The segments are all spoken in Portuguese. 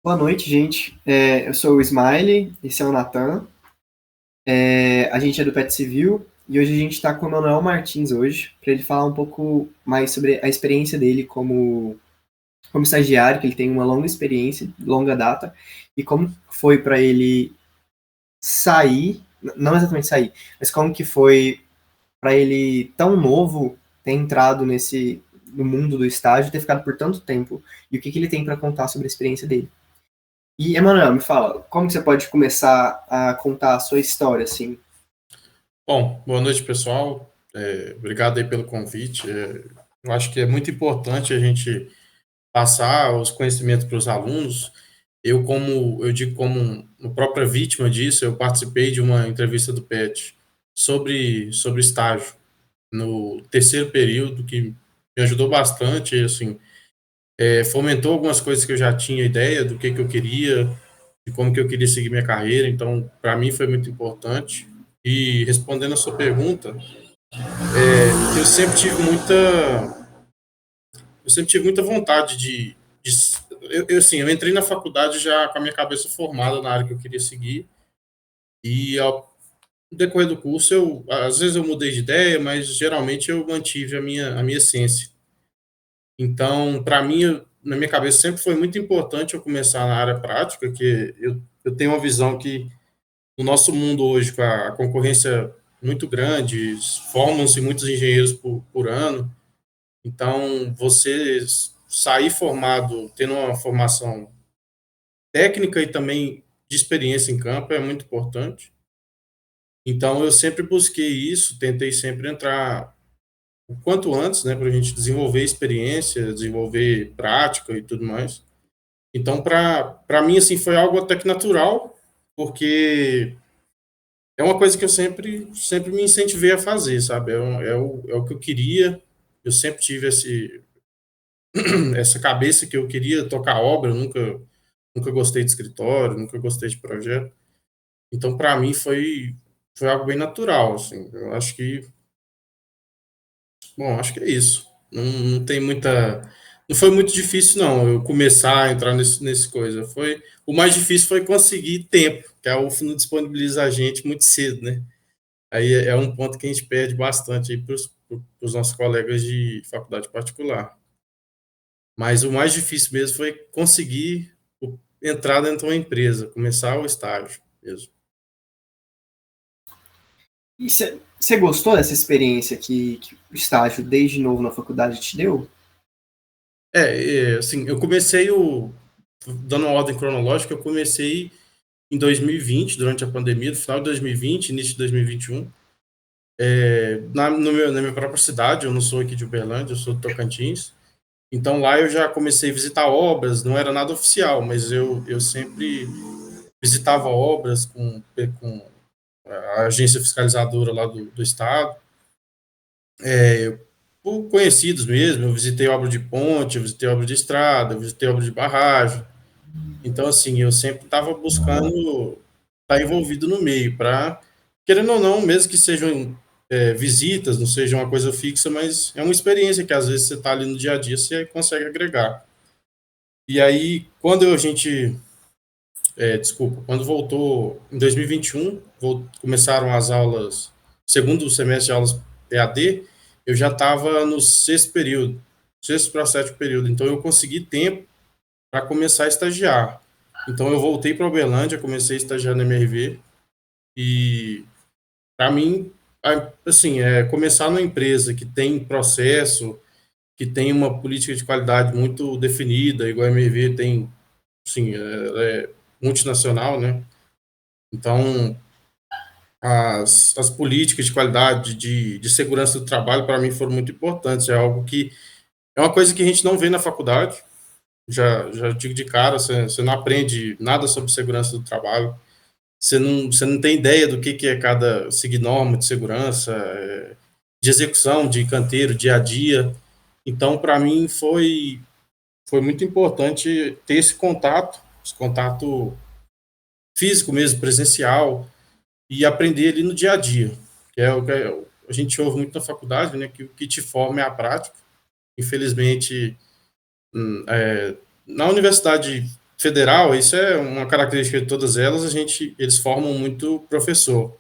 Boa noite, gente. Eu sou o Smiley, esse é o Natan. A gente é do Pet Civil e hoje a gente está com o Manuel Martins hoje, para ele falar um pouco mais sobre a experiência dele como estagiário, que ele tem uma longa experiência, longa data, e como foi para ele sair, não exatamente sair, mas como que foi para ele, tão novo, ter entrado no mundo do estágio, ter ficado por tanto tempo, e o que que ele tem para contar sobre a experiência dele. E, Emanuel, me fala, como que você pode começar a contar a sua história, assim? Bom, boa noite, pessoal. Obrigado aí pelo convite. Eu acho que é muito importante a gente passar os conhecimentos para os alunos. Eu digo, como uma própria vítima disso, eu participei de uma entrevista do PET sobre estágio no terceiro período, que me ajudou bastante, e, assim, fomentou algumas coisas que eu já tinha ideia do que eu queria, de como que eu queria seguir minha carreira. Então, para mim foi muito importante. E respondendo a sua pergunta, eu sempre tive muita vontade de assim, eu entrei na faculdade já com a minha cabeça formada na área que eu queria seguir, e ao decorrer do curso às vezes eu mudei de ideia, mas geralmente eu mantive a minha essência. Então, para mim, na minha cabeça sempre foi muito importante eu começar na área prática, que eu tenho uma visão que no nosso mundo hoje, com a concorrência muito grande, formam-se muitos engenheiros por ano. Então, você sair formado, tendo uma formação técnica e também de experiência em campo é muito importante. Então, eu sempre busquei isso, tentei sempre entrar o quanto antes, né, para a gente desenvolver experiência, desenvolver prática e tudo mais. Então, para mim, assim, foi algo até que natural, porque é uma coisa que eu sempre me incentivei a fazer, sabe? É o que eu queria. Eu sempre tive essa cabeça que eu queria tocar obra, eu nunca gostei de escritório, nunca gostei de projeto. Então, para mim, foi algo bem natural, assim. Eu acho que, bom, acho que é isso. Não tem muita. Não foi muito difícil, não, eu começar a entrar nesse coisa. O mais difícil foi conseguir tempo, que a UF não disponibiliza a gente muito cedo, né? Aí é um ponto que a gente perde bastante para os nossos colegas de faculdade particular. Mas o mais difícil mesmo foi conseguir entrar dentro de uma empresa, começar o estágio mesmo. E você gostou dessa experiência que o estágio, desde novo na faculdade, te deu? Assim, dando uma ordem cronológica, eu comecei em 2020, durante a pandemia, no final de 2020, início de 2021, na minha própria cidade. Eu não sou aqui de Uberlândia, eu sou de Tocantins. Então lá eu já comecei a visitar obras, não era nada oficial, mas eu sempre visitava obras com a agência fiscalizadora lá do estado, por conhecidos mesmo. Eu visitei obra de ponte, eu visitei obra de estrada, eu visitei obra de barragem. Então, assim, eu sempre estava buscando estar envolvido no meio, para, querendo ou não, mesmo que sejam visitas, não seja uma coisa fixa, mas é uma experiência que às vezes você está ali no dia a dia, você consegue agregar. E aí, quando voltou em 2021, começaram as aulas, segundo semestre de aulas EAD, eu já estava no sexto período, sexto para sétimo período, então eu consegui tempo para começar a estagiar. Então eu voltei para Uberlândia, comecei a estagiar na MRV, e para mim, assim, começar numa empresa que tem processo, que tem uma política de qualidade muito definida, igual a MRV tem, sim, ela é multinacional, né? Então, as políticas de qualidade, de segurança do trabalho, para mim, foram muito importantes. É uma coisa que a gente não vê na faculdade. Já digo de cara, você não aprende nada sobre segurança do trabalho. Você não tem ideia do que é cada signorma de segurança, de execução, de canteiro, dia a dia. Então, para mim, foi muito importante ter esse contato físico mesmo, presencial, e aprender ali no dia a dia, que é o que a gente ouve muito na faculdade, né, que o que te forma é a prática. Infelizmente, na universidade federal, isso é uma característica de todas elas, eles formam muito professor.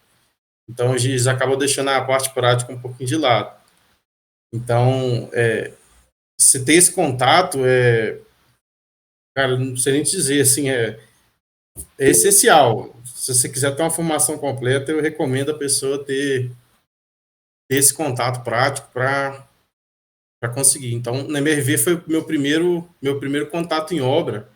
Então, eles acabam deixando a parte prática um pouquinho de lado. Então, você ter esse contato cara, não sei nem dizer, assim, é essencial. Se você quiser ter uma formação completa, eu recomendo a pessoa ter esse contato prático para conseguir. Então, na MRV foi o meu primeiro contato em obra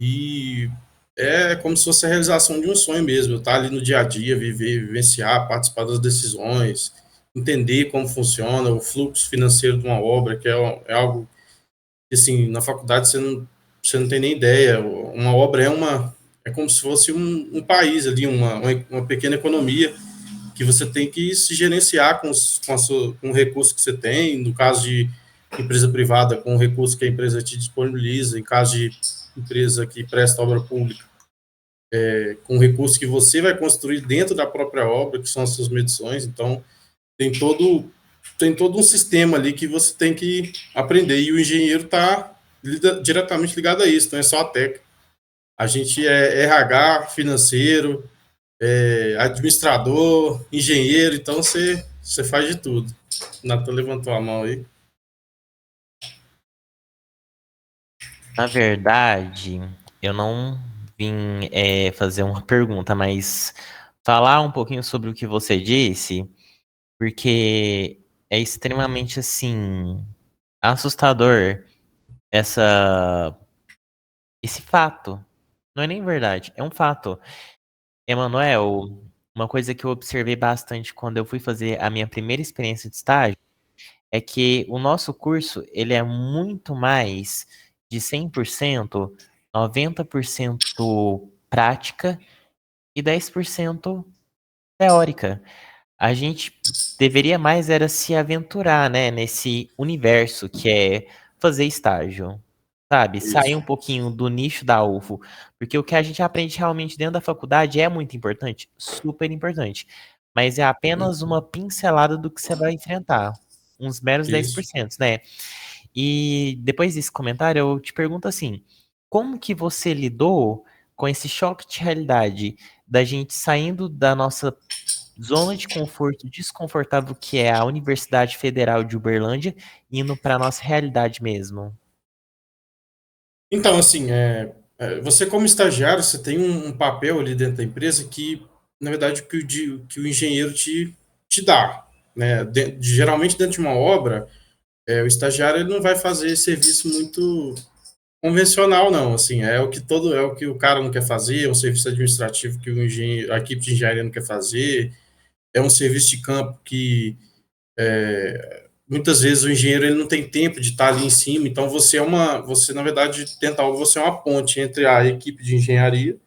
e é como se fosse a realização de um sonho mesmo. Eu estar ali no dia a dia, vivenciar, participar das decisões, entender como funciona o fluxo financeiro de uma obra, que é algo que, assim, na faculdade você não tem nem ideia. Uma obra é como se fosse um país ali, uma pequena economia que você tem que se gerenciar com o recurso que você tem, no caso de empresa privada, com o recurso que a empresa te disponibiliza, em caso de empresa que presta obra pública, com o recurso que você vai construir dentro da própria obra, que são as suas medições. Então, tem todo, tem todo um sistema ali que você tem que aprender, e o engenheiro está diretamente ligado a isso, não é só a técnica. A gente é RH, financeiro, administrador, engenheiro, então você faz de tudo. Natan levantou a mão aí. Na verdade, eu não vim fazer uma pergunta, mas falar um pouquinho sobre o que você disse, porque é extremamente, assim, assustador esse fato. Não é nem verdade, é um fato. Emanuel, uma coisa que eu observei bastante quando eu fui fazer a minha primeira experiência de estágio é que o nosso curso, ele é muito mais de 100%, 90% prática e 10% teórica. A gente deveria mais era se aventurar, né, nesse universo que é fazer estágio, sabe? Sair Isso. um pouquinho do nicho da UFO, porque o que a gente aprende realmente dentro da faculdade é muito importante, super importante, mas é apenas uma pincelada do que você vai enfrentar, uns meros Isso. 10%, né? E depois desse comentário, eu te pergunto assim, como que você lidou com esse choque de realidade da gente saindo da nossa zona de conforto desconfortável que é a Universidade Federal de Uberlândia, indo para nossa realidade mesmo? Então, assim, você como estagiário, você tem um papel ali dentro da empresa que, na verdade, que o engenheiro te dá. Né? Geralmente, dentro de uma obra, o estagiário ele não vai fazer serviço muito convencional, não. Assim, é o que o cara não quer fazer, é um serviço administrativo que a equipe de engenharia não quer fazer, é um serviço de campo que muitas vezes o engenheiro ele não tem tempo de estar ali em cima, então você na verdade tenta algo, você é uma ponte entre a equipe de engenharia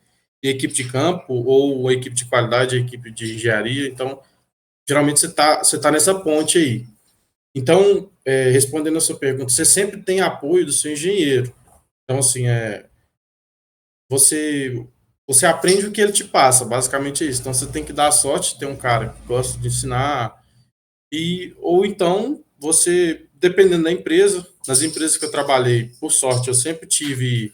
e a equipe de campo, ou a equipe de qualidade e a equipe de engenharia. Então, geralmente você tá nessa ponte aí. Então, respondendo a sua pergunta, você sempre tem apoio do seu engenheiro. Então, assim, você você aprende o que ele te passa, basicamente é isso. Então, você tem que dar a sorte de ter um cara que gosta de ensinar, ou então você, dependendo da empresa, nas empresas que eu trabalhei, por sorte, eu sempre tive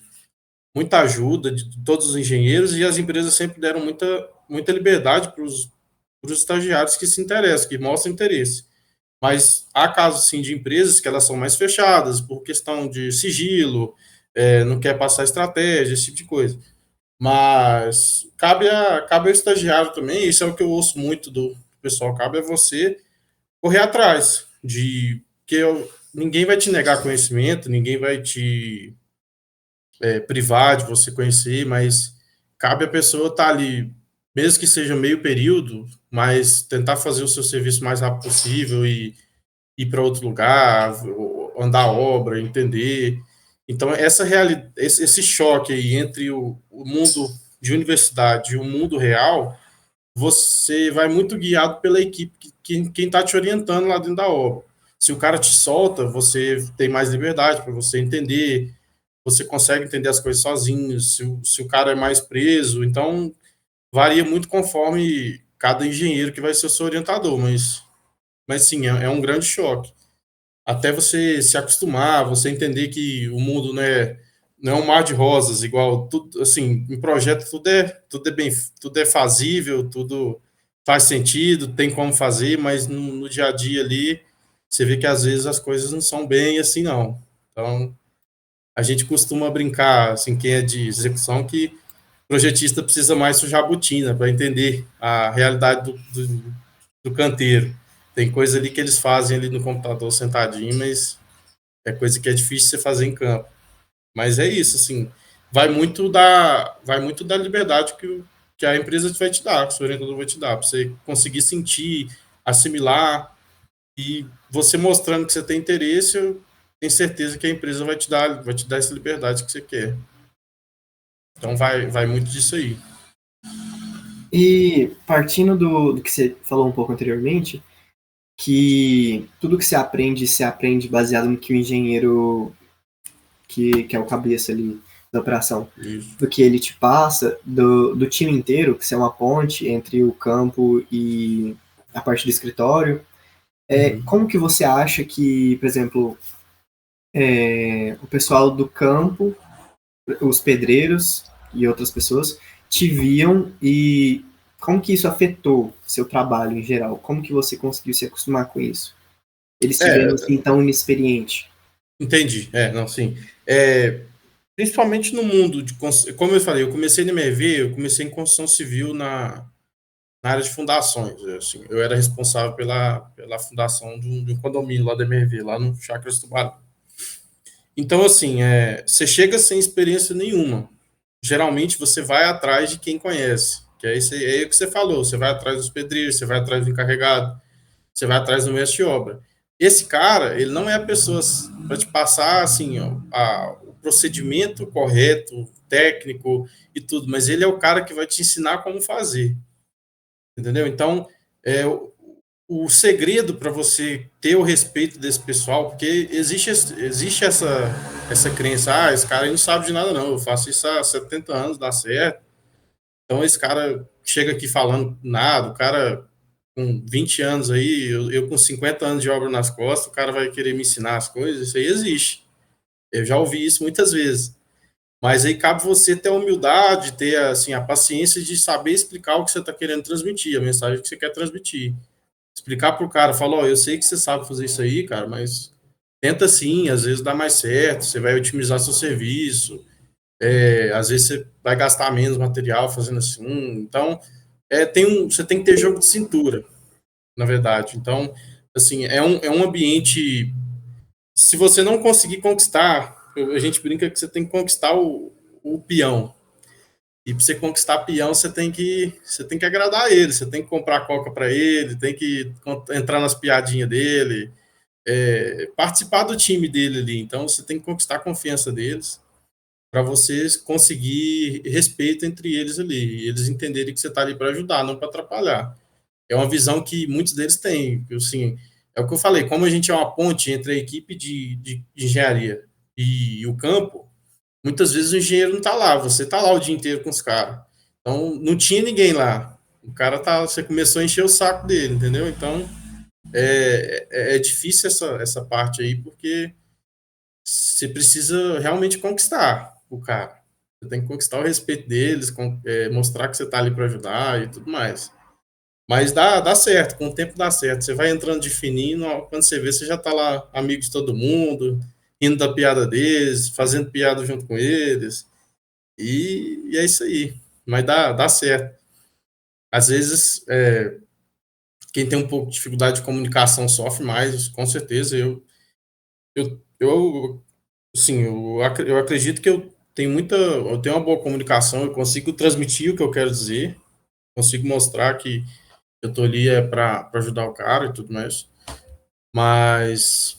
muita ajuda de todos os engenheiros, e as empresas sempre deram muita liberdade para os estagiários que se interessam, que mostram interesse. Mas há casos, sim, de empresas que elas são mais fechadas por questão de sigilo, não quer passar estratégia, esse tipo de coisa. Mas cabe ao estagiário também, isso é o que eu ouço muito do pessoal, cabe a você correr atrás ninguém vai te negar conhecimento, ninguém vai te privar de você conhecer, mas cabe a pessoa estar ali, mesmo que seja meio período, mas tentar fazer o seu serviço o mais rápido possível e ir para outro lugar, andar a obra, entender. Então, esse choque aí entre o mundo de universidade e o mundo real, você vai muito guiado pela equipe, quem está te orientando lá dentro da obra. Se o cara te solta, você tem mais liberdade para você entender, você consegue entender as coisas sozinho. Se o cara é mais preso, então varia muito conforme cada engenheiro que vai ser o seu orientador, mas sim, é um grande choque. Até você se acostumar, você entender que o mundo não é um mar de rosas, igual tudo, assim, em projeto tudo é fazível, tudo faz sentido, tem como fazer, mas no dia a dia ali, você vê que às vezes as coisas não são bem assim, não. Então, a gente costuma brincar, assim, quem é de execução, que o projetista precisa mais sujar a botina para entender a realidade do canteiro. Tem coisa ali que eles fazem ali no computador sentadinho, mas é coisa que é difícil você fazer em campo. Mas é isso, assim, vai muito da liberdade que a empresa vai te dar, que o seu orientador vai te dar, para você conseguir sentir, assimilar, e você mostrando que você tem interesse, eu tenho certeza que a empresa vai te dar essa liberdade que você quer. Então vai muito disso aí. E partindo do que você falou um pouco anteriormente, que tudo que se aprende baseado no que o engenheiro, que é o cabeça ali da operação, Isso. do que ele te passa, do time inteiro, que você é uma ponte entre o campo e a parte do escritório. Como que você acha que, por exemplo, o pessoal do campo, os pedreiros e outras pessoas te viam e como que isso afetou seu trabalho em geral? Como que você conseguiu se acostumar com isso? Eles te vendo assim tão inexperiente. Entendi. Não, sim. Principalmente no mundo como eu falei, eu comecei na MRV, eu comecei em construção civil na área de fundações. Assim, eu era responsável pela fundação de um condomínio lá da MRV, lá no Chácaras Tubarão. Então, assim, você chega sem experiência nenhuma. Geralmente você vai atrás de quem conhece, que é o que você falou, você vai atrás dos pedreiros, você vai atrás do encarregado, você vai atrás do mestre de obra. Esse cara, ele não é a pessoa para te passar assim, ó, o procedimento correto, técnico e tudo, mas ele é o cara que vai te ensinar como fazer. Entendeu? Então, o segredo para você ter o respeito desse pessoal, porque existe essa crença, esse cara aí não sabe de nada não, eu faço isso há 70 anos, dá certo. Então, esse cara chega aqui falando nada, o cara com 20 anos aí, eu com 50 anos de obra nas costas, o cara vai querer me ensinar as coisas, isso aí existe. Eu já ouvi isso muitas vezes. Mas aí cabe você ter a humildade, ter assim, a paciência de saber explicar o que você está querendo transmitir, a mensagem que você quer transmitir. Explicar para o cara, falar, eu sei que você sabe fazer isso aí, cara, mas tenta sim, às vezes dá mais certo, você vai otimizar seu serviço, às vezes você vai gastar menos material fazendo assim. Então, você tem que ter jogo de cintura, na verdade. Então, assim, é um ambiente. Se você não conseguir conquistar, a gente brinca que você tem que conquistar o peão. E para você conquistar peão, você tem que agradar ele, você tem que comprar coca para ele, tem que entrar nas piadinhas dele, participar do time dele ali. Então, você tem que conquistar a confiança deles para vocês conseguir respeito entre eles ali, e eles entenderem que você está ali para ajudar, não para atrapalhar. É uma visão que muitos deles têm, assim, é o que eu falei, como a gente é uma ponte entre a equipe de engenharia e o campo, muitas vezes o engenheiro não está lá, você está lá o dia inteiro com os caras. Então, não tinha ninguém lá. Você começou a encher o saco dele, entendeu? Então, é difícil essa parte aí, porque você precisa realmente conquistar o cara. Você tem que conquistar o respeito deles, mostrar que você está ali para ajudar e tudo mais. Mas dá certo, com o tempo dá certo. Você vai entrando de fininho, quando você vê, você já está lá, amigo de todo mundo, rindo da piada deles, fazendo piada junto com eles. E é isso aí. Mas dá certo. Às vezes, quem tem um pouco de dificuldade de comunicação sofre mais, com certeza. Assim, eu acredito que eu tenho uma boa comunicação, eu consigo transmitir o que eu quero dizer, consigo mostrar que eu tô ali para ajudar o cara e tudo mais. Mas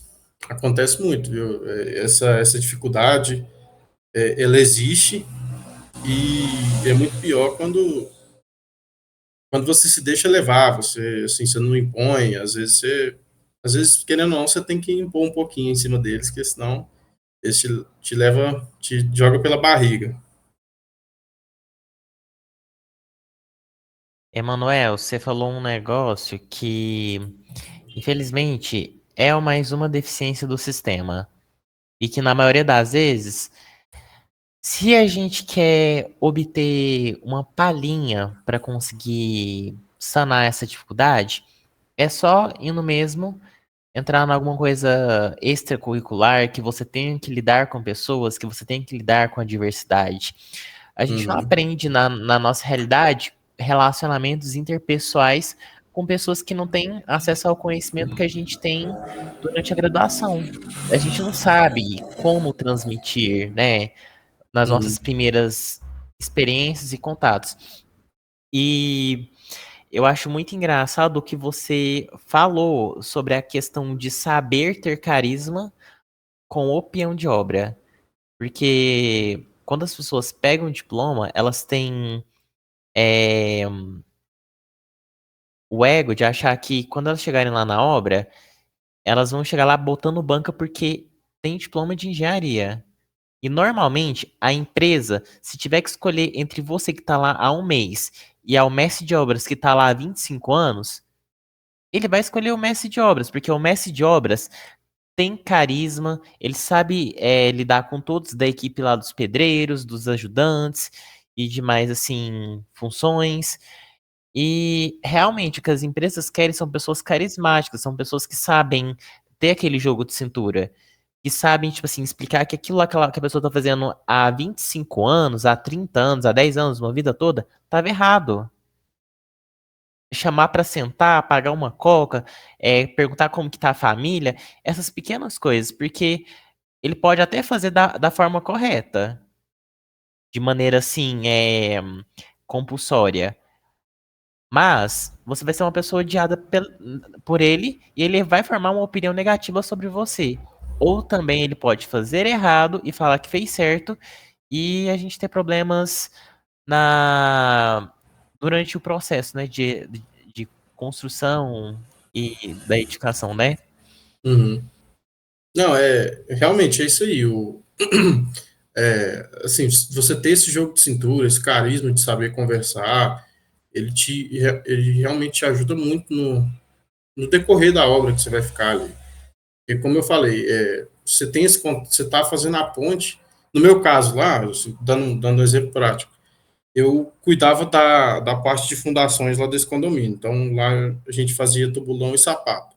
acontece muito, viu? Essa dificuldade, ela existe e é muito pior quando você se deixa levar, você não impõe, às vezes, querendo ou não, você tem que impor um pouquinho em cima deles, porque senão eles te joga pela barriga. Emanuel, você falou um negócio que, infelizmente, é mais uma deficiência do sistema. E que, na maioria das vezes, Se a gente quer obter uma palhinha para conseguir sanar essa dificuldade, é só indo mesmo entrar em alguma coisa extracurricular que você tenha que lidar com pessoas, que você tenha que lidar com a diversidade. A gente não Uhum. aprende na nossa realidade relacionamentos interpessoais com pessoas que não têm acesso ao conhecimento que a gente tem durante a graduação. A gente não sabe como transmitir, né, nas Uhum. nossas primeiras experiências e contatos. E eu acho muito engraçado o que você falou sobre a questão de saber ter carisma com o peão de obra. Porque quando as pessoas pegam o diploma, elas têm o ego de achar que quando elas chegarem lá na obra, elas vão chegar lá botando banca porque tem diploma de engenharia. E normalmente a empresa, se tiver que escolher entre você que está lá há um mês e ao mestre de obras que está lá há 25 anos, ele vai escolher o mestre de obras, porque o mestre de obras tem carisma, ele sabe lidar com todos da equipe lá dos pedreiros, dos ajudantes e demais, assim, funções. E realmente o que as empresas querem são pessoas carismáticas, são pessoas que sabem ter aquele jogo de cintura, que sabem, tipo assim, explicar que aquilo lá que a pessoa tá fazendo há 25 anos, há 30 anos, há 10 anos, uma vida toda, tava errado. Chamar pra sentar, pagar uma coca, perguntar como que tá a família, essas pequenas coisas, porque ele pode até fazer da forma correta, de maneira assim, compulsória. Mas você vai ser uma pessoa odiada por ele e ele vai formar uma opinião negativa sobre você. Ou também ele pode fazer errado e falar que fez certo e a gente ter problemas na durante o processo, né, de construção e da edificação, né? Uhum. Não, realmente é isso aí. Assim, você ter esse jogo de cintura, esse carisma de saber conversar, ele realmente te ajuda muito no decorrer da obra que você vai ficar ali. E como eu falei, você está fazendo a ponte. No meu caso lá, assim, dando um exemplo prático, eu cuidava da parte de fundações lá desse condomínio. Então lá a gente fazia tubulão e sapato.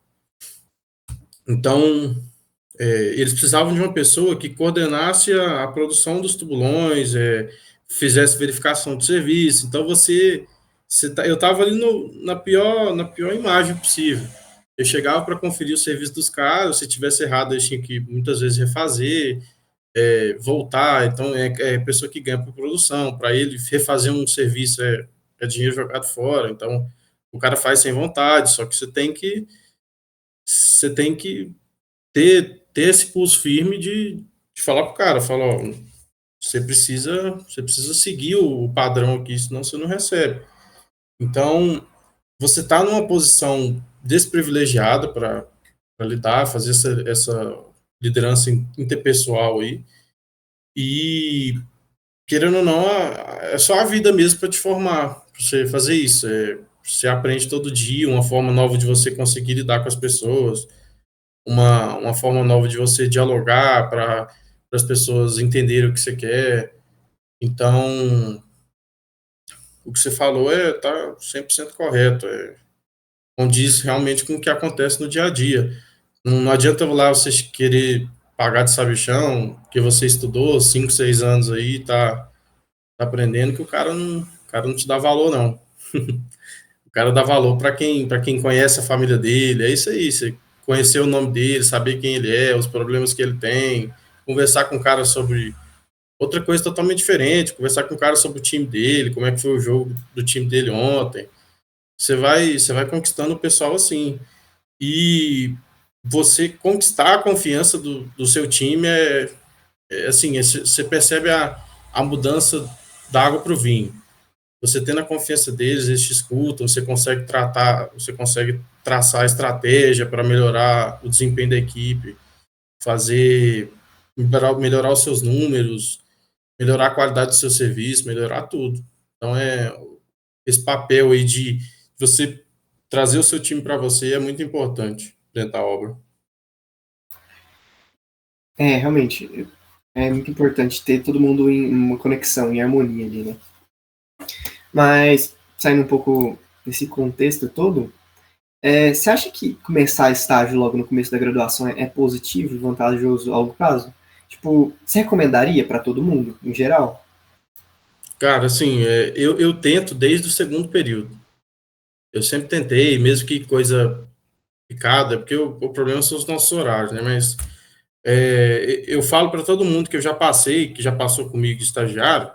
Então eles precisavam de uma pessoa que coordenasse a produção dos tubulões, fizesse verificação de serviço. Então eu estava ali na pior imagem possível. Eu chegava para conferir o serviço dos caras, se tivesse errado, eu tinha que muitas vezes refazer, voltar. Então é pessoa que ganha por produção. Para ele refazer um serviço é dinheiro jogado fora. Então o cara faz sem vontade, só que você tem que ter esse pulso firme de falar pro cara, falar, ó, você precisa seguir o padrão aqui, senão você não recebe. Então, você está numa posição desprivilegiada para lidar, fazer essa liderança interpessoal aí, e querendo ou não, é só a vida mesmo para te formar, para você fazer isso. Você aprende todo dia uma forma nova de você conseguir lidar com as pessoas, uma forma nova de você dialogar para as pessoas entenderem o que você quer. Então, o que você falou tá 100% correto. Condiz realmente com o que acontece no dia a dia. Não adianta lá você querer pagar de sabichão, que você estudou 5 6 anos aí, tá aprendendo, que o cara não te dá valor, não. O cara dá valor para quem conhece a família dele. É isso aí, você conhecer o nome dele, saber quem ele é, os problemas que ele tem, conversar com o cara sobre outra coisa totalmente diferente, conversar com o cara sobre o time dele, como é que foi o jogo do time dele ontem. Você vai conquistando o pessoal assim. E você conquistar a confiança do seu time assim, você percebe a mudança da água para o vinho. Você tendo a confiança deles, eles te escutam, você consegue traçar a estratégia para melhorar o desempenho da equipe, fazer melhorar os seus números, melhorar a qualidade do seu serviço, melhorar tudo. Então esse papel aí de você trazer o seu time para você é muito importante dentro da obra. Realmente. É muito importante ter todo mundo em uma conexão, em harmonia ali, né? Mas, saindo um pouco desse contexto todo, você acha que começar estágio logo no começo da graduação é positivo e vantajoso a longo prazo? Tipo, você recomendaria para todo mundo, em geral? Cara, assim, eu tento desde o segundo período. Eu sempre tentei, mesmo que coisa picada, porque o problema são os nossos horários, né? Mas eu falo para todo mundo que eu já passei, que já passou comigo de estagiário,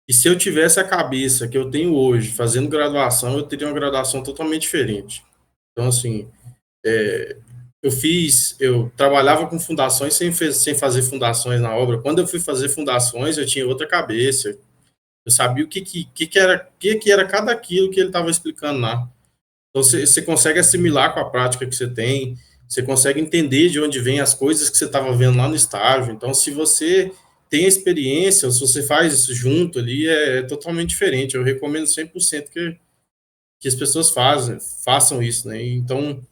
e se eu tivesse a cabeça que eu tenho hoje, fazendo graduação, eu teria uma graduação totalmente diferente. Então, assim, eu trabalhava com fundações sem fazer fundações na obra. Quando eu fui fazer fundações, eu tinha outra cabeça. Eu sabia que era cada aquilo que ele estava explicando lá. Então, você consegue assimilar com a prática que você tem, você consegue entender de onde vêm as coisas que você estava vendo lá no estágio. Então, se você tem a experiência, ou se você faz isso junto ali, é totalmente diferente. Eu recomendo 100% que as pessoas façam isso, né? Então,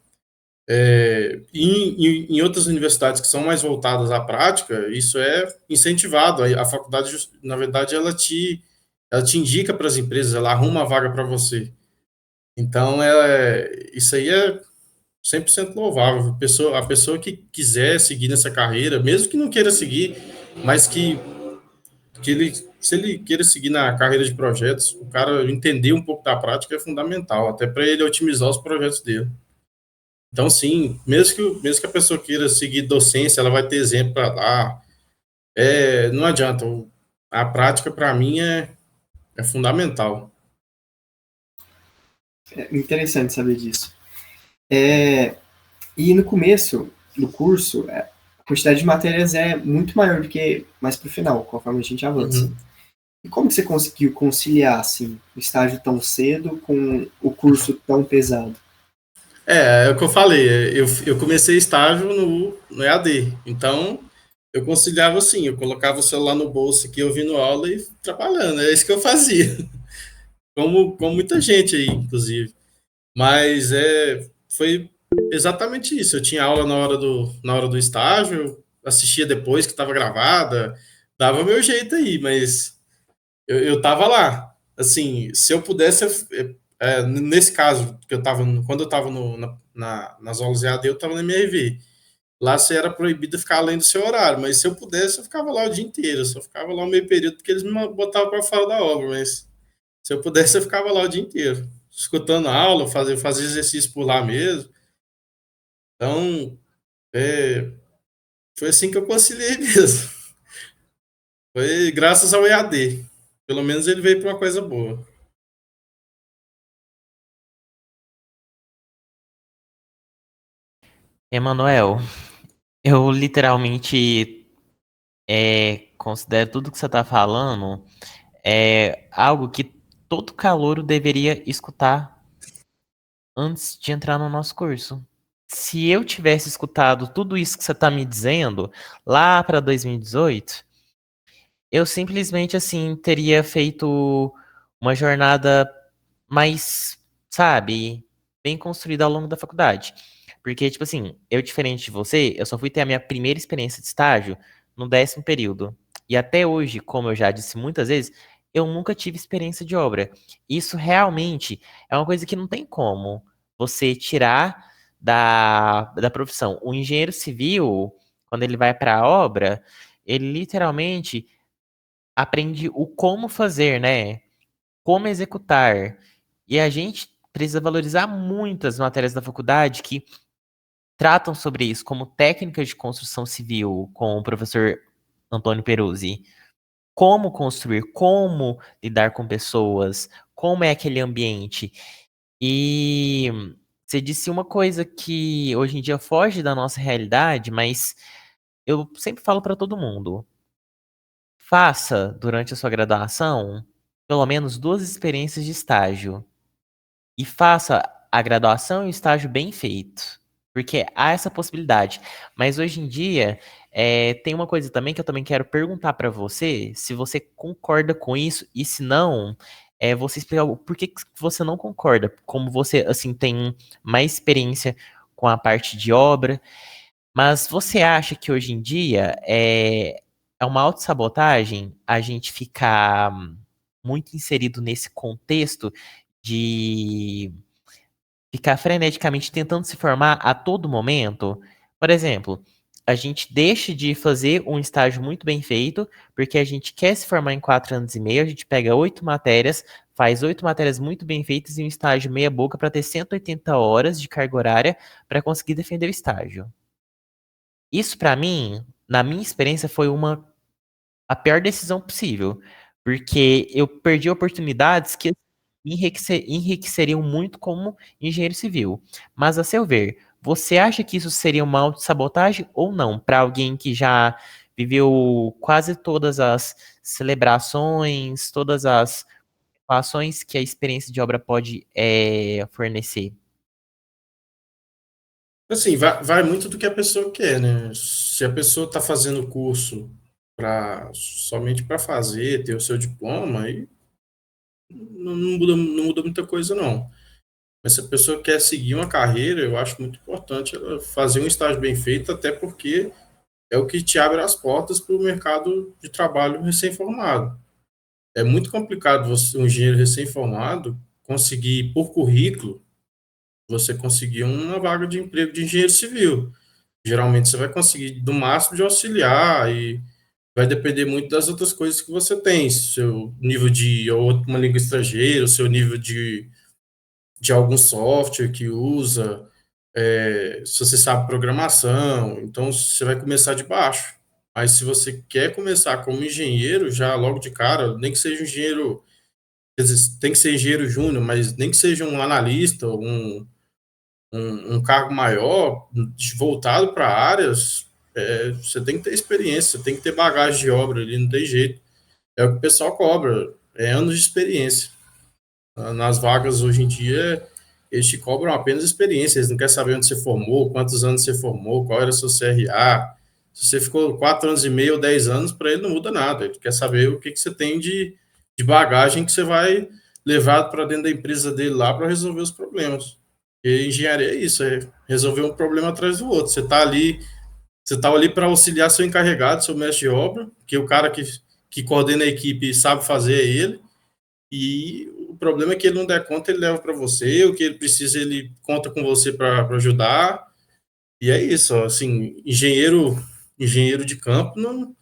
em outras universidades que são mais voltadas à prática, isso é incentivado. A faculdade, na verdade, ela te indica para as empresas, ela arruma a vaga para você. Então, isso aí é 100% louvável. A pessoa que quiser seguir nessa carreira, mesmo que não queira seguir, mas se ele queira seguir na carreira de projetos, o cara entender um pouco da prática é fundamental, até para ele otimizar os projetos dele. Então, sim, mesmo que a pessoa queira seguir docência, ela vai ter exemplo para dar. Não adianta. A prática, para mim, é fundamental. É interessante saber disso. E no começo do curso, a quantidade de matérias é muito maior do que mais para o final, conforme a gente avança. Uhum. E como que você conseguiu conciliar assim, o estágio tão cedo com o curso tão pesado? É o que eu falei. Eu comecei estágio no EAD. Então, eu conciliava assim, eu colocava o celular no bolso aqui, ouvindo aula e trabalhando. É isso que eu fazia. Como muita gente aí, inclusive. Mas foi exatamente isso. Eu tinha aula na hora do estágio, eu assistia depois que estava gravada, dava meu jeito aí, mas eu tava lá. Assim, se eu pudesse, nesse caso, que quando eu estava nas aulas EAD, eu estava na MRV. Lá você era proibido ficar além do seu horário, mas se eu pudesse, eu ficava lá o dia inteiro. Eu só ficava lá o meio período porque eles me botavam para fora da obra, mas se eu pudesse, eu ficava lá o dia inteiro, escutando a aula, fazia exercício por lá mesmo. Então, foi assim que eu conciliei mesmo. Foi graças ao EAD. Pelo menos ele veio para uma coisa boa. Emanuel, eu literalmente considero tudo que você está falando algo que todo calouro deveria escutar antes de entrar no nosso curso. Se eu tivesse escutado tudo isso que você está me dizendo lá para 2018, eu simplesmente assim teria feito uma jornada mais, sabe, bem construída ao longo da faculdade. Porque, tipo assim, eu, diferente de você, eu só fui ter a minha primeira experiência de estágio no 10º período. E até hoje, como eu já disse muitas vezes, eu nunca tive experiência de obra. Isso realmente é uma coisa que não tem como você tirar da profissão. O engenheiro civil, quando ele vai para a obra, ele literalmente aprende o como fazer, né? Como executar. E a gente precisa valorizar muito as matérias da faculdade que tratam sobre isso, como técnica de construção civil, com o professor Antônio Peruzzi. Como construir, como lidar com pessoas, como é aquele ambiente. E você disse uma coisa que hoje em dia foge da nossa realidade, mas eu sempre falo para todo mundo. Faça, durante a sua graduação, pelo menos 2 experiências de estágio. E faça a graduação e o estágio bem feito. Porque há essa possibilidade. Mas hoje em dia, tem uma coisa também que eu também quero perguntar para você, se você concorda com isso, e se não, você explicar o porquê que você não concorda. Como você, assim, tem mais experiência com a parte de obra. Mas você acha que hoje em dia é uma autossabotagem a gente ficar muito inserido nesse contexto de ficar freneticamente tentando se formar a todo momento. Por exemplo, a gente deixa de fazer um estágio muito bem feito, porque a gente quer se formar em 4 anos e meio, a gente pega 8 matérias, faz 8 matérias muito bem feitas e um estágio meia boca para ter 180 horas de carga horária para conseguir defender o estágio. Isso, para mim, na minha experiência, foi a pior decisão possível, porque eu perdi oportunidades que enriqueceriam muito como engenheiro civil. Mas, a seu ver, você acha que isso seria uma autossabotagem ou não? Para alguém que já viveu quase todas as celebrações, todas as ações que a experiência de obra pode fornecer? Assim, vai muito do que a pessoa quer, né? Se a pessoa está fazendo o curso somente para fazer, ter o seu diploma, aí não muda muita coisa, não. Mas se a pessoa quer seguir uma carreira, eu acho muito importante ela fazer um estágio bem feito, até porque é o que te abre as portas para o mercado de trabalho recém-formado. É muito complicado você, um engenheiro recém-formado, conseguir, por currículo, você conseguir uma vaga de emprego de engenheiro civil. Geralmente você vai conseguir do máximo de auxiliar e vai depender muito das outras coisas que você tem, seu nível de ou uma língua estrangeira, o seu nível de algum software que usa, se você sabe programação, então você vai começar de baixo. Mas se você quer começar como engenheiro, já logo de cara, nem que seja um engenheiro, quer dizer, tem que ser engenheiro júnior, mas nem que seja um analista, um cargo maior, voltado para áreas, você tem que ter experiência, você tem que ter bagagem de obra ali, não tem jeito. É o que o pessoal cobra, é anos de experiência. Nas vagas hoje em dia, eles te cobram apenas experiência, eles não querem saber onde você formou, quantos anos você formou, qual era o seu CRA. Se você ficou 4 anos e meio ou 10 anos, para ele não muda nada. Ele quer saber o que você tem de bagagem que você vai levar para dentro da empresa dele lá para resolver os problemas. E engenharia é isso, é resolver um problema atrás do outro. Você tá ali para auxiliar seu encarregado, seu mestre de obra, que o cara que coordena a equipe sabe fazer é ele, e o problema é que ele não der conta, ele leva para você, o que ele precisa, ele conta com você para ajudar, e é isso, ó, assim, engenheiro de campo, não,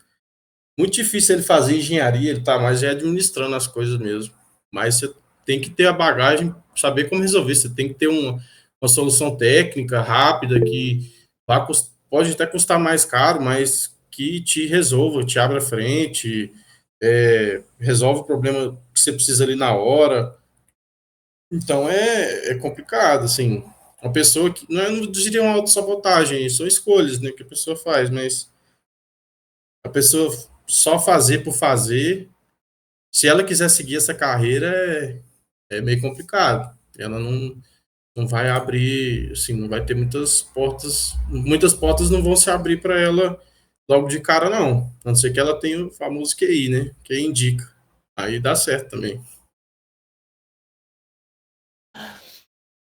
muito difícil ele fazer engenharia, ele tá mais administrando as coisas mesmo, mas você tem que ter a bagagem, saber como resolver, você tem que ter uma solução técnica, rápida, que pode até custar mais caro, mas que te resolva, te abra frente, resolve o problema que você precisa ali na hora. Então é complicado, assim. Uma pessoa que. Não diria uma autossabotagem, são escolhas, né, que a pessoa faz, mas a pessoa só fazer por fazer, se ela quiser seguir essa carreira, é meio complicado. Ela não vai abrir, assim, não vai ter muitas portas não vão se abrir para ela logo de cara, não. A não ser que ela tenha o famoso QI, né? Que indica. Aí dá certo também.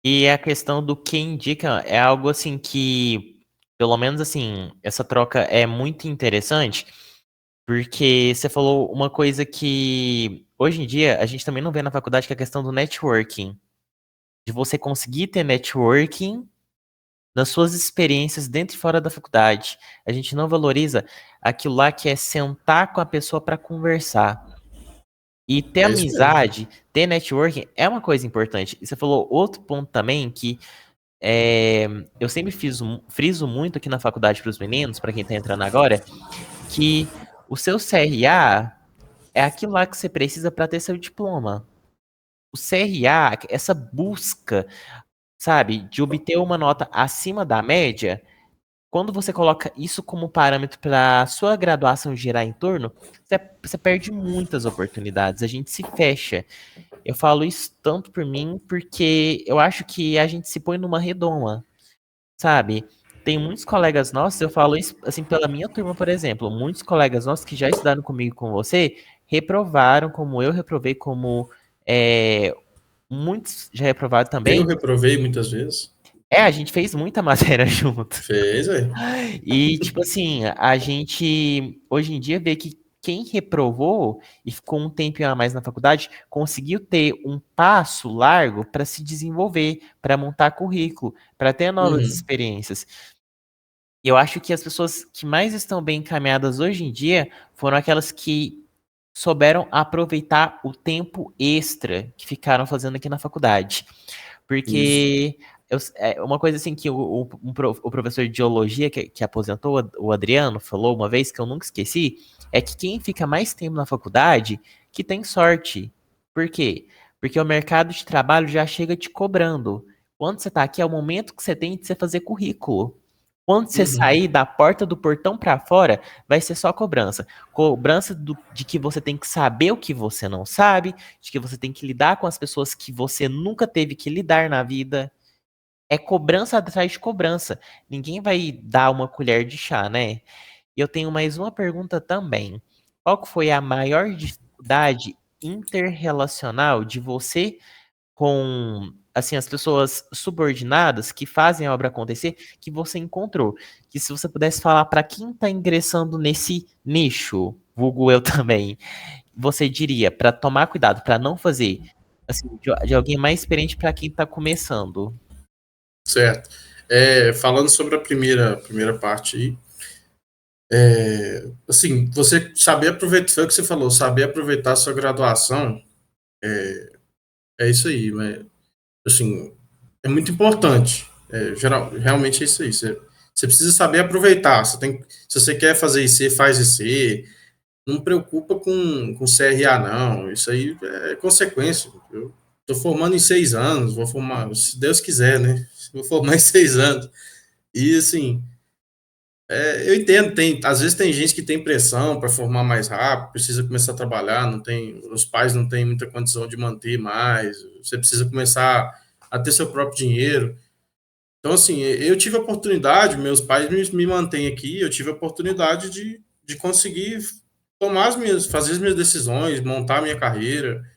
E a questão do que indica é algo assim que, pelo menos assim, essa troca é muito interessante, porque você falou uma coisa que hoje em dia a gente também não vê na faculdade, que é a questão do networking. De você conseguir ter networking nas suas experiências dentro e fora da faculdade. A gente não valoriza aquilo lá que é sentar com a pessoa para conversar. E ter É isso mesmo. amizade, ter networking é uma coisa importante. E você falou outro ponto também que eu sempre friso muito aqui na faculdade para os meninos, para quem está entrando agora, que o seu CRA é aquilo lá que você precisa para ter seu diploma. O CRA, essa busca, sabe, de obter uma nota acima da média, quando você coloca isso como parâmetro para sua graduação girar em torno, você perde muitas oportunidades, a gente se fecha. Eu falo isso tanto por mim, porque eu acho que a gente se põe numa redoma, sabe? Tem muitos colegas nossos, eu falo isso assim pela minha turma, por exemplo, muitos colegas nossos que já estudaram comigo e com você, reprovaram como eu reprovei, como muitos já reprovaram Eu também, reprovei muitas vezes. A gente fez muita matéria junto. Fez, velho. E, tipo assim, a gente hoje em dia vê que quem reprovou e ficou um tempinho a mais na faculdade conseguiu ter um passo largo para se desenvolver, para montar currículo, para ter novas Uhum, experiências. E eu acho que as pessoas que mais estão bem encaminhadas hoje em dia foram aquelas que souberam aproveitar o tempo extra que ficaram fazendo aqui na faculdade. isso. Porque é uma coisa assim que o professor de geologia que aposentou, o Adriano, falou uma vez que eu nunca esqueci, é que quem fica mais tempo na faculdade que tem sorte. Por quê? Porque o mercado de trabalho já chega te cobrando. Quando você está aqui, é o momento que você tem de você fazer currículo. Quando você Uhum. sair da porta do portão para fora, vai ser só cobrança. Cobrança de que você tem que saber o que você não sabe, de que você tem que lidar com as pessoas que você nunca teve que lidar na vida. É cobrança atrás de cobrança. Ninguém vai dar uma colher de chá, né? E eu tenho mais uma pergunta também. Qual que foi a maior dificuldade interrelacional de você com assim as pessoas subordinadas que fazem a obra acontecer que você encontrou? Que se você pudesse falar para quem está ingressando nesse nicho, vulgo eu também, você diria para tomar cuidado, para não fazer assim, de alguém mais experiente para quem está começando? Certo. Falando sobre a primeira parte aí, assim, você saber aproveitar, foi o que você falou, saber aproveitar a sua graduação, é isso aí, mas, assim, é muito importante. Realmente é isso aí. Você precisa saber aproveitar. Se você quer fazer IC, faz IC. Não preocupa com CRA, não. Isso aí é consequência. Eu estou formando em 6 anos, vou formar, se Deus quiser, né? Vou formar em 6 anos. E, assim, eu entendo, às vezes tem gente que tem pressão para formar mais rápido, precisa começar a trabalhar, os pais não têm muita condição de manter mais, você precisa começar a ter seu próprio dinheiro. Então, assim, eu tive a oportunidade, meus pais me mantêm aqui, eu tive a oportunidade de conseguir fazer as minhas decisões, montar a minha carreira.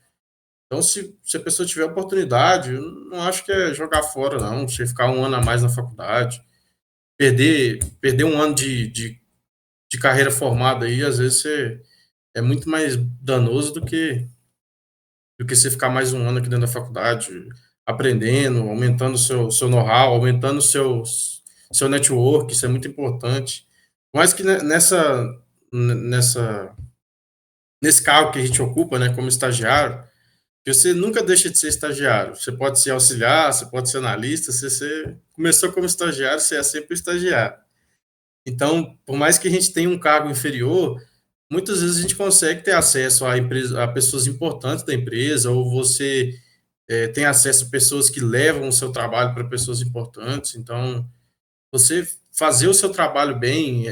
Então, se a pessoa tiver oportunidade, eu não acho que é jogar fora, não, você ficar um ano a mais na faculdade, perder um ano de carreira formada aí, às vezes é muito mais danoso do que você ficar mais um ano aqui dentro da faculdade, aprendendo, aumentando o seu know-how, aumentando seu network, isso é muito importante. Mas que nessa, nesse cargo que a gente ocupa, né, como estagiário, que você nunca deixa de ser estagiário. Você pode ser auxiliar, você pode ser analista, se você começou como estagiário, você é sempre estagiário. Então, por mais que a gente tenha um cargo inferior, muitas vezes a gente consegue ter acesso a pessoas importantes da empresa, ou você tem acesso a pessoas que levam o seu trabalho para pessoas importantes. Então, você fazer o seu trabalho bem,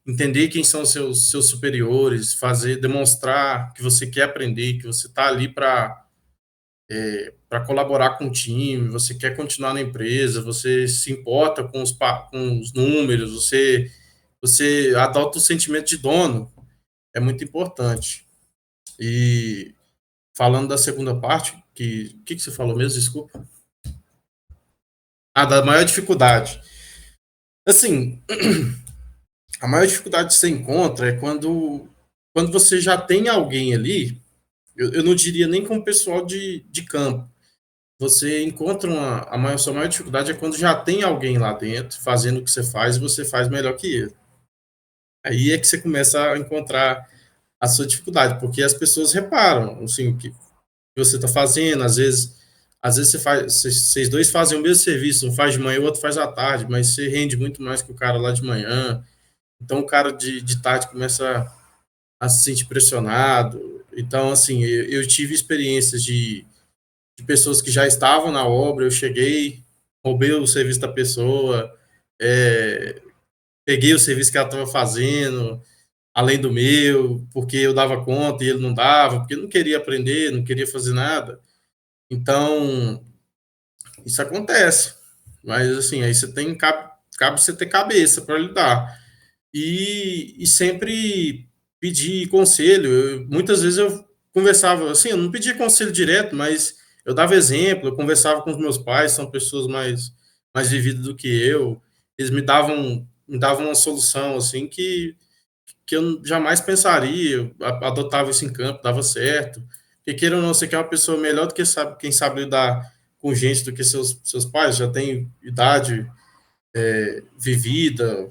entender quem são os seus superiores, demonstrar que você quer aprender, que você está ali para colaborar com o time, você quer continuar na empresa, você se importa com os números, você adota o sentimento de dono, é muito importante. E falando da segunda parte, que você falou mesmo? Desculpa. Da maior dificuldade. Assim, a maior dificuldade que você encontra é quando você já tem alguém ali, eu não diria nem com o pessoal de campo. Você encontra sua maior dificuldade é quando já tem alguém lá dentro fazendo o que você faz e você faz melhor que ele. Aí é que você começa a encontrar a sua dificuldade, porque as pessoas reparam, assim, o que você está fazendo, às vezes vocês dois fazem o mesmo serviço, um faz de manhã, o outro faz à tarde, mas você rende muito mais que o cara lá de manhã, então o cara de tarde começa a se sentir pressionado. Então, assim, eu tive experiências de pessoas que já estavam na obra, eu cheguei, roubei o serviço da pessoa, peguei o serviço que ela estava fazendo, além do meu, porque eu dava conta e ele não dava, porque não queria aprender, não queria fazer nada. Então, isso acontece. Mas, assim, aí cabe você ter cabeça para lidar. E sempre pedir conselho. Muitas vezes eu conversava, assim, eu não pedia conselho direto, mas eu dava exemplo, eu conversava com os meus pais, são pessoas mais mais vivido do que eu. Eles me davam uma solução assim que eu jamais pensaria, eu adotava isso em campo, dava certo. Porque queira ou não, você quer uma pessoa melhor do que quem sabe lidar com gente do que seus pais, já tem idade vivida,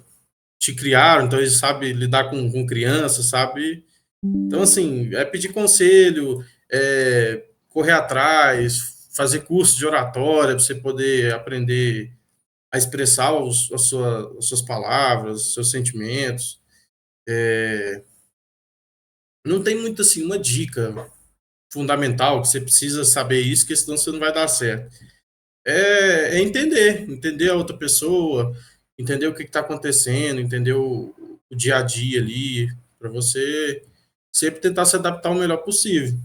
te criaram, então eles sabem lidar com criança, sabe? Então, assim, é pedir conselho, correr atrás, fazer curso de oratória para você poder aprender a expressar as suas palavras, os seus sentimentos. Não tem muito, assim, uma dica fundamental que você precisa saber isso, porque senão você não vai dar certo. É entender a outra pessoa, entender o que está acontecendo, entender o dia a dia ali, para você sempre tentar se adaptar o melhor possível.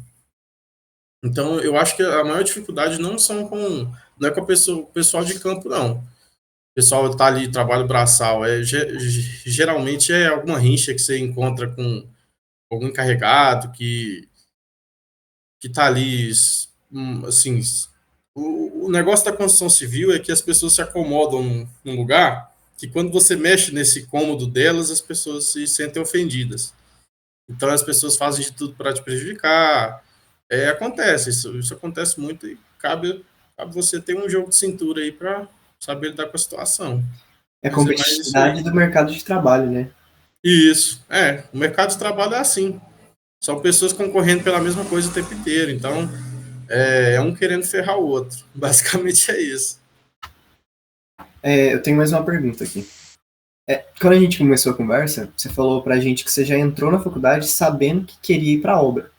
Então, eu acho que a maior dificuldade não é com o pessoal de campo, não. O pessoal está ali, trabalho braçal, geralmente é alguma rincha que você encontra com algum encarregado que está ali, assim, o negócio da construção civil é que as pessoas se acomodam num lugar que quando você mexe nesse cômodo delas, as pessoas se sentem ofendidas. Então as pessoas fazem de tudo para te prejudicar. Acontece, isso acontece muito e cabe você ter um jogo de cintura aí para saber lidar com a situação. É a Mas é mais isso aí. competitividade do mercado de trabalho, né? Isso, o mercado de trabalho é assim. São pessoas concorrendo pela mesma coisa o tempo inteiro. Então, um querendo ferrar o outro. Basicamente é isso. Eu tenho mais uma pergunta aqui. Quando a gente começou a conversa, você falou pra gente que você já entrou na faculdade sabendo que queria ir pra obra.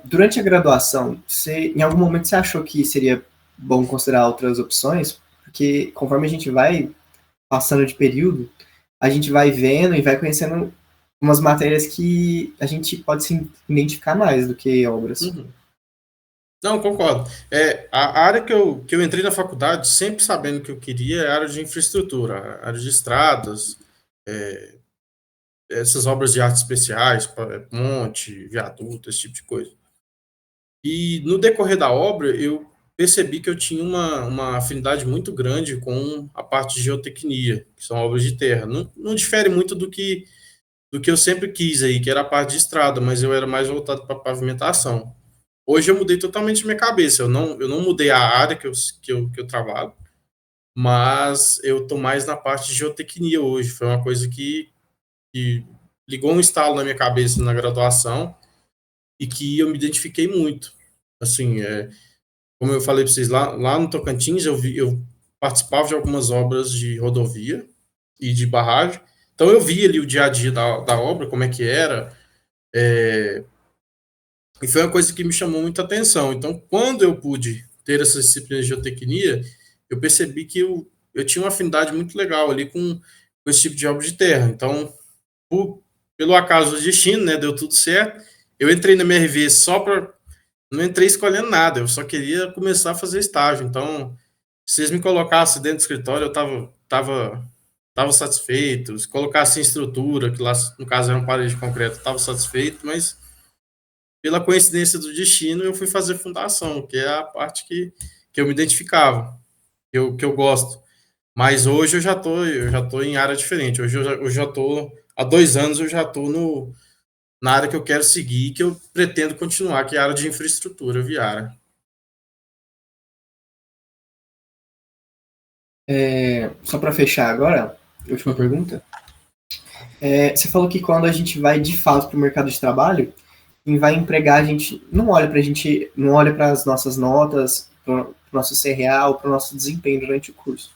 Durante a graduação, em algum momento você achou que seria bom considerar outras opções? Porque conforme a gente vai passando de período, a gente vai vendo e vai conhecendo umas matérias que a gente pode se identificar mais do que obras. Uhum. Não, concordo. A área que eu entrei na faculdade, sempre sabendo que eu queria, é a área de infraestrutura, a área de estradas, essas obras de artes especiais, ponte, viaduto, esse tipo de coisa. E no decorrer da obra, eu percebi que eu tinha uma afinidade muito grande com a parte de geotecnia, que são obras de terra. Não difere muito do que eu sempre quis aí, que era a parte de estrada, mas eu era mais voltado para pavimentação. Hoje eu mudei totalmente minha cabeça. Eu não mudei a área que eu trabalho, mas eu estou mais na parte de geotecnia hoje. Foi uma coisa que ligou um estalo na minha cabeça na graduação e que eu me identifiquei muito. Assim, como eu falei para vocês, lá no Tocantins, eu participava de algumas obras de rodovia e de barragem. Então eu vi ali o dia a dia da obra, como é que era, e foi uma coisa que me chamou muita atenção. Então, quando eu pude ter essa disciplina de geotecnia, eu percebi que eu tinha uma afinidade muito legal ali com esse tipo de obra de terra. Então, pelo acaso do destino, né, deu tudo certo. Eu entrei na MRV não entrei escolhendo nada, eu só queria começar a fazer estágio. Então, se eles me colocassem dentro do escritório, eu tava satisfeito. Se colocassem estrutura, que lá, no caso, era uma parede de concreto, eu estava satisfeito, mas pela coincidência do destino, eu fui fazer fundação, que é a parte que eu me identificava, que eu gosto. Mas hoje eu já tô em área diferente. Hoje eu já tô, há 2 anos eu já tô na área que eu quero seguir, que eu pretendo continuar, que é a área de infraestrutura viária. Só para fechar agora, última pergunta. Você falou que quando a gente vai de fato para o mercado de trabalho, quem vai empregar a gente não olha para não olha para as nossas notas, para o nosso CRA ou para o nosso desempenho durante o curso.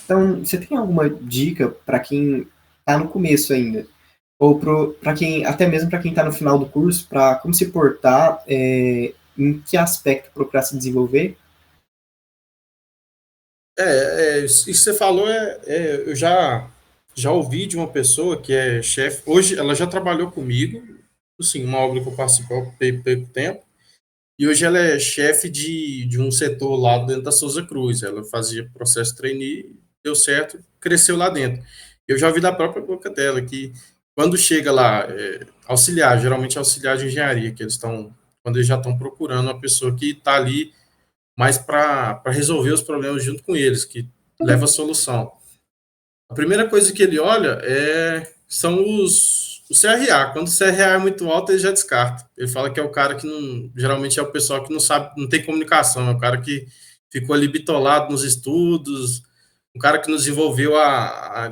Então, você tem alguma dica para quem está no começo ainda? Ou para quem, até mesmo para quem está no final do curso, para como se portar, em que aspecto procurar se desenvolver? Isso que você falou, eu já ouvi de uma pessoa que é chefe, hoje ela já trabalhou comigo, assim, uma obra que eu participei há pouco tempo, e hoje ela é chefe de um setor lá dentro da Souza Cruz. Ela fazia processo trainee, deu certo, cresceu lá dentro. Eu já ouvi da própria boca dela que quando chega lá, auxiliar, geralmente é auxiliar de engenharia, que quando eles já estão procurando uma pessoa que está ali mais para resolver os problemas junto com eles, que leva a solução. A primeira coisa que ele olha são o CRA. Quando o CRA é muito alto, ele já descarta. Ele fala que é o cara que não, geralmente é o pessoal que não sabe, não tem comunicação, é o cara que ficou ali bitolado nos estudos, um cara que nos desenvolveu a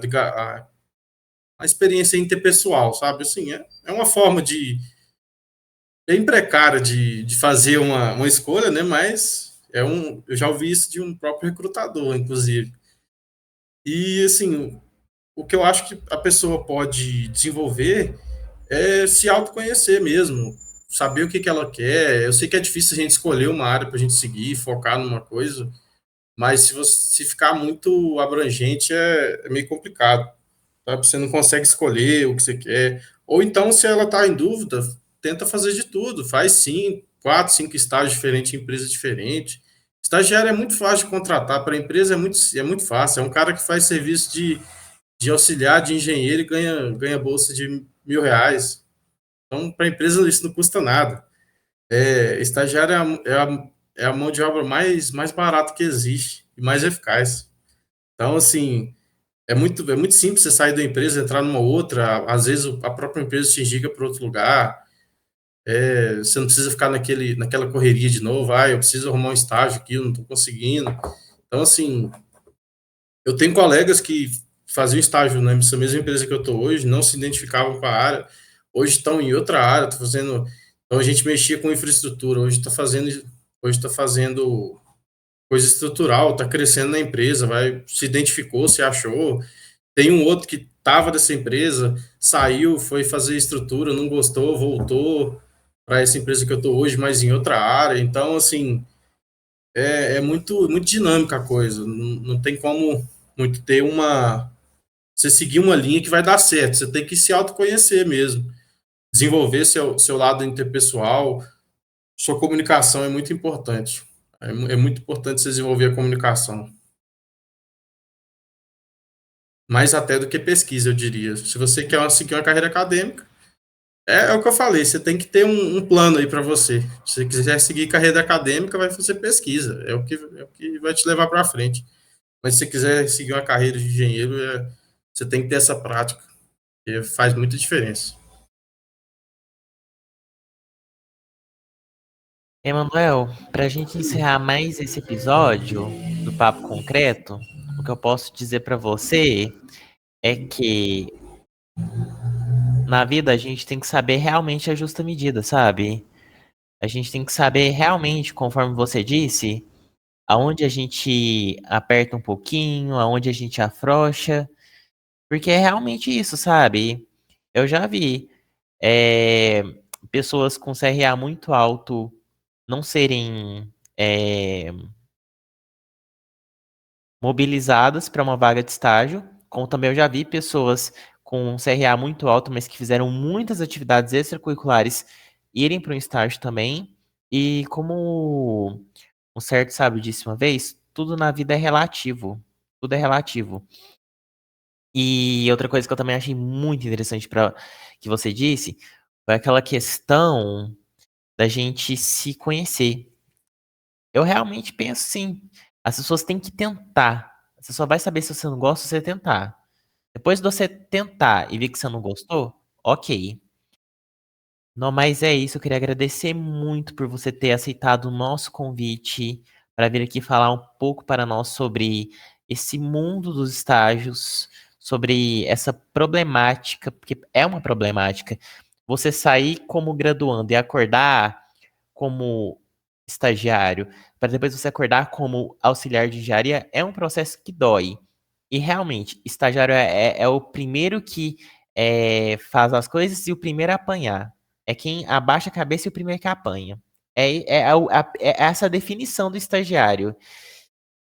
experiência interpessoal, sabe? Assim, é uma forma bem precária de fazer uma escolha, né? Mas eu já ouvi isso de um próprio recrutador, inclusive. E, assim, o que eu acho que a pessoa pode desenvolver é se autoconhecer mesmo, saber o que ela quer. Eu sei que é difícil a gente escolher uma área para a gente seguir, focar numa coisa, mas se ficar muito abrangente é meio complicado, sabe? Você não consegue escolher o que você quer. Ou então, se ela está em dúvida, tenta fazer de tudo. Faz sim, 4, 5 estágios diferentes em empresas diferentes. Estagiário é muito fácil de contratar, para a empresa é muito fácil. É um cara que faz serviço de auxiliar de engenheiro e ganha bolsa de R$ 1.000. Então, para a empresa isso não custa nada. Estagiário é a mão de obra mais barata que existe e mais eficaz. Então, assim, é muito simples você sair da empresa, entrar numa outra, às vezes a própria empresa te indica para outro lugar, você não precisa ficar naquela correria de novo, eu preciso arrumar um estágio aqui, eu não estou conseguindo. Então, assim, eu tenho colegas que faziam estágio nessa mesma empresa que eu estou hoje, não se identificavam com a área, hoje estão em outra área, tô fazendo. Então a gente mexia com infraestrutura, hoje está fazendo coisa estrutural, está crescendo na empresa, se identificou, se achou. Tem um outro que estava dessa empresa, saiu, foi fazer estrutura, não gostou, voltou para essa empresa que eu estou hoje, mas em outra área. Então, assim, é muito, muito dinâmica a coisa. Não tem como muito ter você seguir uma linha que vai dar certo. Você tem que se autoconhecer mesmo. Desenvolver seu lado interpessoal. Sua comunicação é muito importante. É muito importante você desenvolver a comunicação. Mais até do que pesquisa, eu diria. Se você quer seguir uma carreira acadêmica, é o que eu falei, você tem que ter um plano aí para você. Se você quiser seguir carreira acadêmica, vai fazer pesquisa. É o que vai te levar para frente. Mas se você quiser seguir uma carreira de engenheiro, você tem que ter essa prática, que faz muita diferença. Emanuel, para a gente encerrar mais esse episódio do Papo Concreto, o que eu posso dizer para você é que na vida a gente tem que saber realmente a justa medida, sabe? A gente tem que saber realmente, conforme você disse, aonde a gente aperta um pouquinho, aonde a gente afrouxa, porque é realmente isso, sabe? Eu já vi é, pessoas com CRA muito alto não serem mobilizadas para uma vaga de estágio, como também eu já vi pessoas com CRA muito alto, mas que fizeram muitas atividades extracurriculares irem para um estágio também. E como um certo sábio disse uma vez, tudo na vida é relativo. Tudo é relativo. E outra coisa que eu também achei muito interessante para que você disse foi aquela questão da gente se conhecer. Eu realmente penso assim, as pessoas têm que tentar. Você só vai saber se você não gosta se você tentar. Depois de você tentar e ver que você não gostou, ok. Não, mas é isso, eu queria agradecer muito por você ter aceitado o nosso convite para vir aqui falar um pouco para nós sobre esse mundo dos estágios, sobre essa problemática, porque é uma problemática. Você sair como graduando e acordar como estagiário, para depois você acordar como auxiliar de engenharia, é um processo que dói. E realmente, estagiário é o primeiro que faz as coisas e o primeiro a apanhar. É quem abaixa a cabeça e o primeiro que apanha. É essa a definição do estagiário.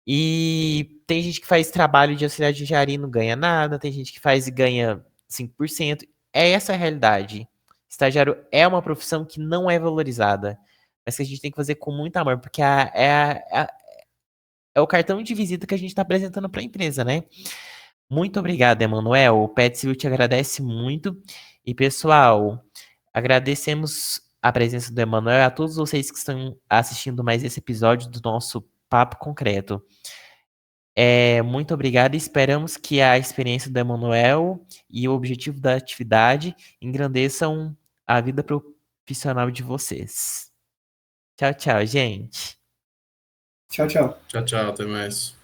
E tem gente que faz trabalho de auxiliar de engenharia e não ganha nada, tem gente que faz e ganha 5%. É essa a realidade. Estagiário é uma profissão que não é valorizada, mas que a gente tem que fazer com muito amor, porque é o cartão de visita que a gente está apresentando para a empresa, né? Muito obrigado, Emanuel. O Pet Civil te agradece muito. E, pessoal, agradecemos a presença do Emanuel e a todos vocês que estão assistindo mais esse episódio do nosso Papo Concreto. Muito obrigado e esperamos que a experiência do Emanuel e o objetivo da atividade engrandeçam a vida profissional de vocês. Tchau, tchau, gente. Tchau, tchau. Tchau, tchau, até mais.